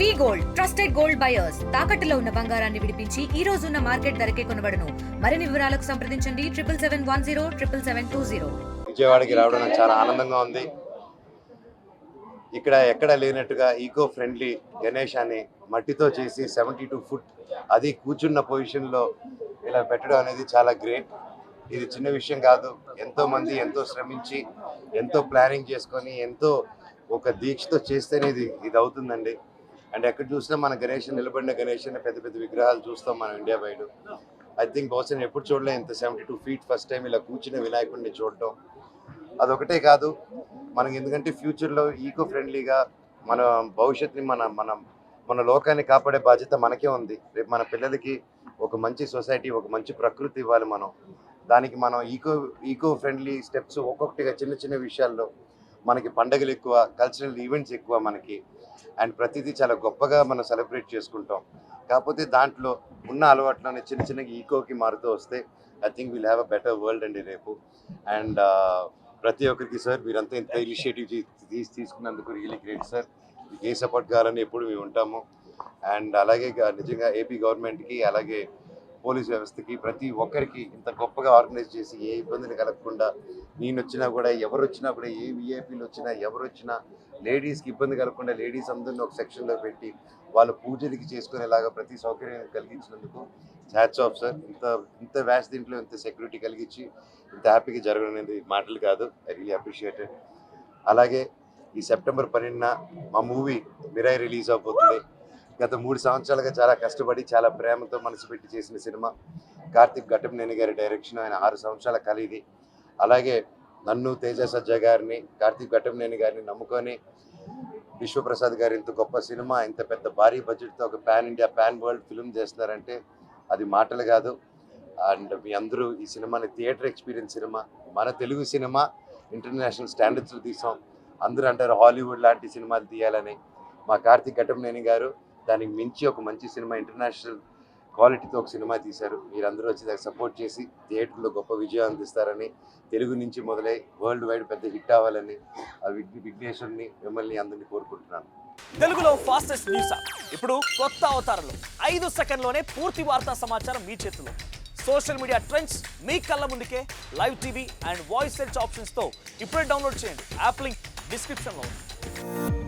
వి gold trusted gold buyers తాకట్టులో ఉన్న బంగారాన్ని విడిపించి ఈ రోజు ఉన్న మార్కెట్ ధరకే కొనబడును. మరిన్ని వివరాలకు సంప్రదించండి 7710 విజయవాడకి రావడం నాకు చాలా ఆనందంగా ఉంది. ఇక్కడ ఎక్కడ లేనట్టుగా ఈకో ఫ్రెండ్లీ గణేశాన్ని మట్టితో చేసి 72 ఫుట్ అది కూర్చున్న పొజిషన్లో ఇలా పెట్టడం అనేది చాలా గ్రేట్. ఇది చిన్న విషయం కాదు. ఎంతో మంది ఎంతో శ్రమించి ఎంతో ప్లానింగ్ చేసుకొని ఎంతో ఒక దీక్షతో చేస్తేనే ఇది అవుతుందండి. అండ్ ఎక్కడ చూసినా మన గణేష్ నిలబడిన గణేష్ పెద్ద పెద్ద విగ్రహాలు చూస్తాం మనం ఇండియా బయట. ఐ థింక్ బహుశా నేను ఎప్పుడు చూడలే ఇంత 72 ఫీట్ ఫస్ట్ టైం ఇలా కూర్చున్న వినాయకుడిని చూడటం. అదొకటే కాదు మనకి, ఎందుకంటే ఫ్యూచర్లో ఈకో ఫ్రెండ్లీగా మన భవిష్యత్తుని మన లోకాన్ని కాపాడే బాధ్యత మనకే ఉంది. రేపు మన పిల్లలకి ఒక మంచి సొసైటీ, ఒక మంచి ప్రకృతి ఇవ్వాలి మనం. దానికి మనం ఈకో ఫ్రెండ్లీ స్టెప్స్ ఒక్కొక్కటిగా చిన్న చిన్న విషయాల్లో మనకి పండగలు ఎక్కువ, కల్చరల్ ఈవెంట్స్ ఎక్కువ మనకి, అండ్ ప్రతిదీ చాలా గొప్పగా మనం సెలబ్రేట్ చేసుకుంటాం. కాకపోతే దాంట్లో ఉన్న అలవాట్లని చిన్న చిన్నగా ఈకోకి మారుతూ వస్తే I think will have a better world అండి రేపు. అండ్ ప్రతి ఒక్కరికి సార్ మీరంతా ఇంత ఇనిషియేటివ్ తీసుకున్నందుకు రియలీ గ్రేట్ సార్. మీకు ఏ సపోర్ట్ కావాలని ఎప్పుడు మేము ఉంటాము. అండ్ అలాగే నిజంగా ఏపీ గవర్నమెంట్కి అలాగే పోలీస్ వ్యవస్థకి ప్రతి ఒక్కరికి ఇంత గొప్పగా ఆర్గనైజ్ చేసి ఏ ఇబ్బందిని కలగకుండా, నేను వచ్చినా కూడా ఎవరు వచ్చినా కూడా ఏ విఐపీలు వచ్చినా ఎవరు వచ్చినా లేడీస్కి ఇబ్బంది కలగకుండా లేడీస్ అందరినీ ఒక సెక్షన్లో పెట్టి వాళ్ళు పూజలకి చేసుకునేలాగా ప్రతి సౌకర్యం కలిగించినందుకు హ్యాట్స్ ఆఫ్ సార్. ఇంత వ్యాస్ట్ దీంట్లో ఇంత సెక్యూరిటీ కలిగించి ఇంత హ్యాపీగా జరగనేది మాటలు కాదు. I really appreciated. అలాగే ఈ సెప్టెంబర్ 12న మా మూవీ మిరాయి రిలీజ్ అవబోతుంది. గత 3 సంవత్సరాలుగా చాలా కష్టపడి చాలా ప్రేమతో మనసు పెట్టి చేసిన సినిమా. కార్తిక్ ఘట్టమనేని గారి డైరెక్షన్, ఆయన 6 సంవత్సరాల కల ఇది. అలాగే నన్ను, తేజ సజ్జా గారిని, కార్తిక్ ఘట్టమనేని గారిని నమ్ముకొని విశ్వప్రసాద్ గారు ఇంత గొప్ప సినిమా, ఇంత పెద్ద భారీ బడ్జెట్తో ఒక pan India pan world film చేస్తున్నారంటే అది మాటలు కాదు. అండ్ మీ అందరూ ఈ సినిమాని థియేటర్ ఎక్స్పీరియన్స్ సినిమా, మన తెలుగు సినిమా ఇంటర్నేషనల్ స్టాండర్డ్స్లో తీసాం. అందరూ అంటారు హాలీవుడ్ లాంటి సినిమాలు తీయాలని. మా కార్తిక్ ఘట్టమనేని గారు దానికి మించి ఒక మంచి సినిమా, ఇంటర్నేషనల్ క్వాలిటీతో ఒక సినిమా తీశారు. మీరందరూ వచ్చి దానికి సపోర్ట్ చేసి థియేటర్లో గొప్ప విజయం అందిస్తారని, తెలుగు నుంచి మొదలై వరల్డ్ వైడ్ పెద్ద హిట్ అవ్వాలని ఆ విఘ్నేశ్వరుని మిమ్మల్ని అందరినీ కోరుకుంటున్నాను. తెలుగులో ఫాస్టెస్ట్ న్యూస్ ఇప్పుడు కొత్త అవతారంలో 5 సెకండ్లోనే పూర్తి వార్తా సమాచారం మీ చేతిలో. సోషల్ మీడియా ట్రెండ్స్ మీ కళ్ళ ముందుకే live TV and voice search ఆప్షన్స్తో ఇప్పుడే డౌన్లోడ్ చేయండి. యాప్ లింక్ డిస్క్రిప్షన్లో ఉంది.